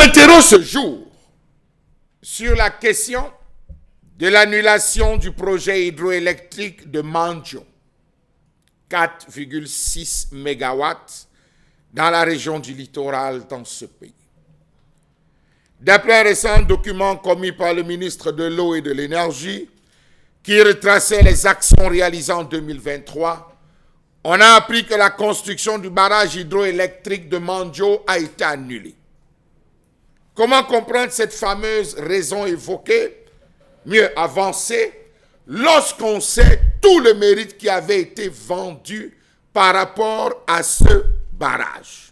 m'interroge ce jour sur la question de l'annulation du projet hydroélectrique de Mandjo, 4,6 mégawatts dans la région du littoral dans ce pays. D'après un récent document commis par le ministre de l'Eau et de l'Énergie, qui retraçait les actions réalisées en 2023, on a appris que la construction du barrage hydroélectrique de Mandjo a été annulée. Comment comprendre cette fameuse raison évoquée, mieux avancée, lorsqu'on sait tout le mérite qui avait été vendu par rapport à ce barrage?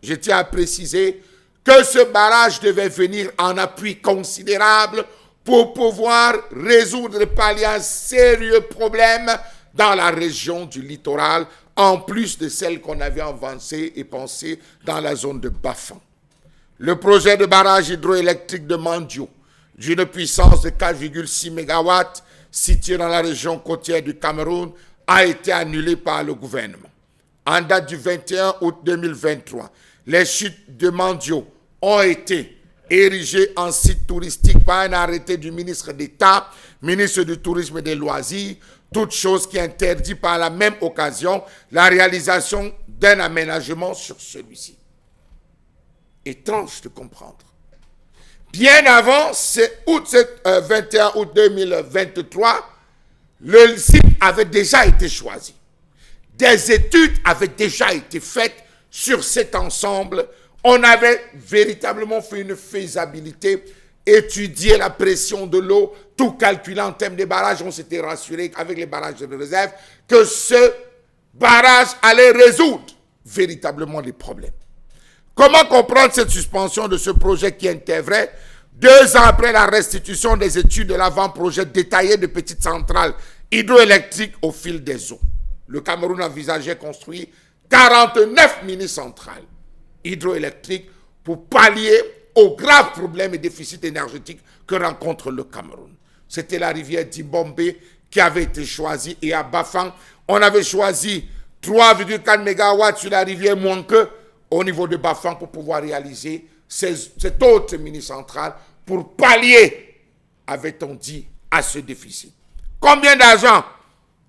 Je tiens à préciser que ce barrage devait venir en appui considérable pour pouvoir résoudre et pallier un sérieux problème dans la région du littoral, en plus de celle qu'on avait avancée et pensée dans la zone de Bafang. Le projet de barrage hydroélectrique de Mandjo, d'une puissance de 4,6 MW, situé dans la région côtière du Cameroun, a été annulé par le gouvernement. En date du 21 août 2023, les chutes de Mandjo ont été érigées en site touristique par un arrêté du ministre d'État, ministre du Tourisme et des Loisirs, toute chose qui interdit par la même occasion la réalisation d'un aménagement sur celui-ci. Étrange de comprendre. Bien avant ce 21 août 2023, le site avait déjà été choisi. Des études avaient déjà été faites sur cet ensemble. On avait véritablement fait une faisabilité, étudié la pression de l'eau, tout calculé en termes des barrages. On s'était rassuré avec les barrages de réserve que ce barrage allait résoudre véritablement les problèmes. Comment comprendre cette suspension de ce projet qui intervient 2 ans après la restitution des études de l'avant-projet détaillé de petites centrales hydroélectriques au fil des eaux? Le Cameroun envisageait construire 49 mini-centrales hydroélectriques pour pallier aux graves problèmes et déficits énergétiques que rencontre le Cameroun. C'était la rivière d'Imbombe qui avait été choisie, et à Bafang, on avait choisi 3,4 MW sur la rivière Mouanke au niveau de Bafang pour pouvoir réaliser cette autre mini-centrale pour pallier, avait-on dit, à ce déficit. Combien d'argent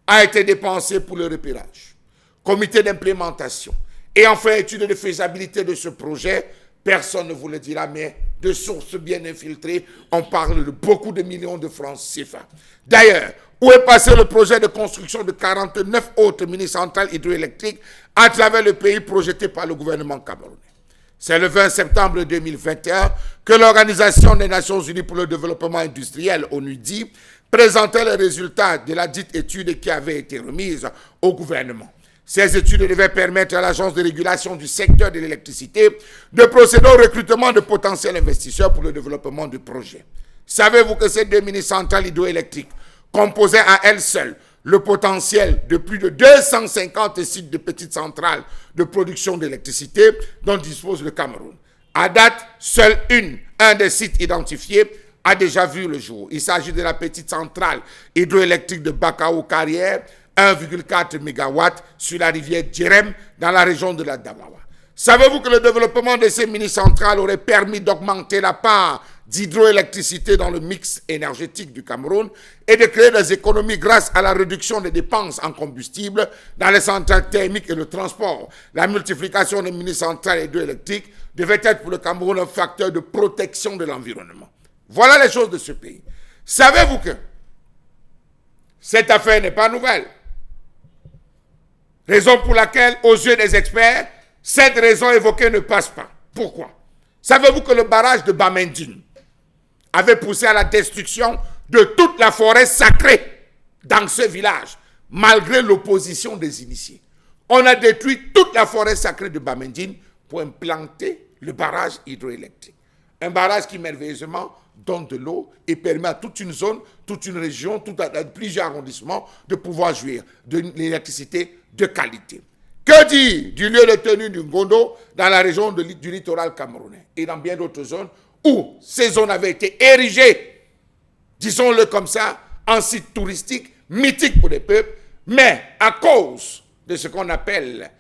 a été dépensé pour le repérage, comité d'implémentation et enfin étude de faisabilité de ce projet? Personne ne vous le dira, mais de sources bien infiltrées, on parle de beaucoup de millions de francs CFA. D'ailleurs, où est passé le projet de construction de 49 autres mini-centrales hydroélectriques à travers le pays projeté par le gouvernement camerounais? C'est le 20 septembre 2021 que l'Organisation des Nations Unies pour le développement industriel, ONUDI, présentait les résultats de la dite étude qui avait été remise au gouvernement. Ces études devaient permettre à l'Agence de régulation du secteur de l'électricité de procéder au recrutement de potentiels investisseurs pour le développement du projet. Savez-vous que ces 2 mini-centrales hydroélectriques composaient à elles seules le potentiel de plus de 250 sites de petites centrales de production d'électricité dont dispose le Cameroun? À date, seul un des sites identifiés a déjà vu le jour. Il s'agit de la petite centrale hydroélectrique de Bakao-Carrière, 1,4 MW sur la rivière Djerem dans la région de la Damawa. Savez-vous que le développement de ces mini-centrales aurait permis d'augmenter la part d'hydroélectricité dans le mix énergétique du Cameroun et de créer des économies grâce à la réduction des dépenses en combustible dans les centrales thermiques et le transport? La multiplication des mini-centrales hydroélectriques devait être pour le Cameroun un facteur de protection de l'environnement. Voilà les choses de ce pays. Savez-vous que cette affaire n'est pas nouvelle? Raison pour laquelle, aux yeux des experts, cette raison évoquée ne passe pas. Pourquoi? Savez-vous que le barrage de Bamendine avait poussé à la destruction de toute la forêt sacrée dans ce village, malgré l'opposition des initiés? On a détruit toute la forêt sacrée de Bamendine pour implanter le barrage hydroélectrique. Un barrage qui, merveilleusement, donne de l'eau et permet à toute une zone, toute une région, plusieurs arrondissements de pouvoir jouir de l'électricité de qualité. Que dire du lieu de tenue du Ngondo dans la région du littoral camerounais et dans bien d'autres zones où ces zones avaient été érigées, disons-le comme ça, en site touristique, mythique pour les peuples, mais à cause de ce qu'on appelle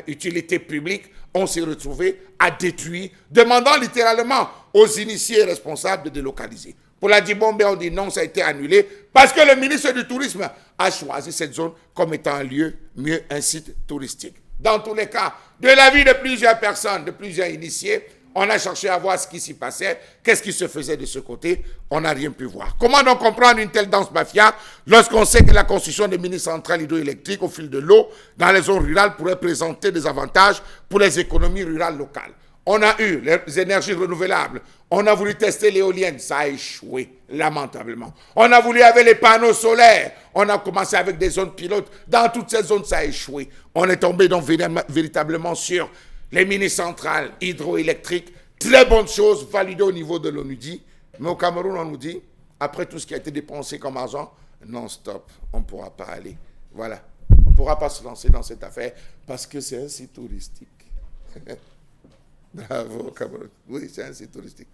utilité publique, on s'est retrouvé à détruire, demandant littéralement aux initiés responsables de délocaliser. Pour la Dibombe, on dit non, ça a été annulé parce que le ministre du Tourisme a choisi cette zone comme étant un lieu, mieux un site touristique. Dans tous les cas, de l'avis de plusieurs personnes, de plusieurs initiés, on a cherché à voir ce qui s'y passait, qu'est-ce qui se faisait de ce côté, on n'a rien pu voir. Comment donc comprendre une telle danse mafia lorsqu'on sait que la construction des mini-centrales hydroélectriques au fil de l'eau dans les zones rurales pourrait présenter des avantages pour les économies rurales locales? On a eu les énergies renouvelables, on a voulu tester l'éolienne, ça a échoué, lamentablement. On a voulu avec les panneaux solaires, on a commencé avec des zones pilotes, dans toutes ces zones ça a échoué. On est tombé donc véritablement sur les mini-centrales hydroélectriques, très bonne chose, validée au niveau de l'ONUDI, mais au Cameroun on nous dit, après tout ce qui a été dépensé comme argent, non stop, on ne pourra pas aller. Voilà, on ne pourra pas se lancer dans cette affaire parce que c'est un site touristique. Bravo, Cameroun. Oui, c'est un site touristique.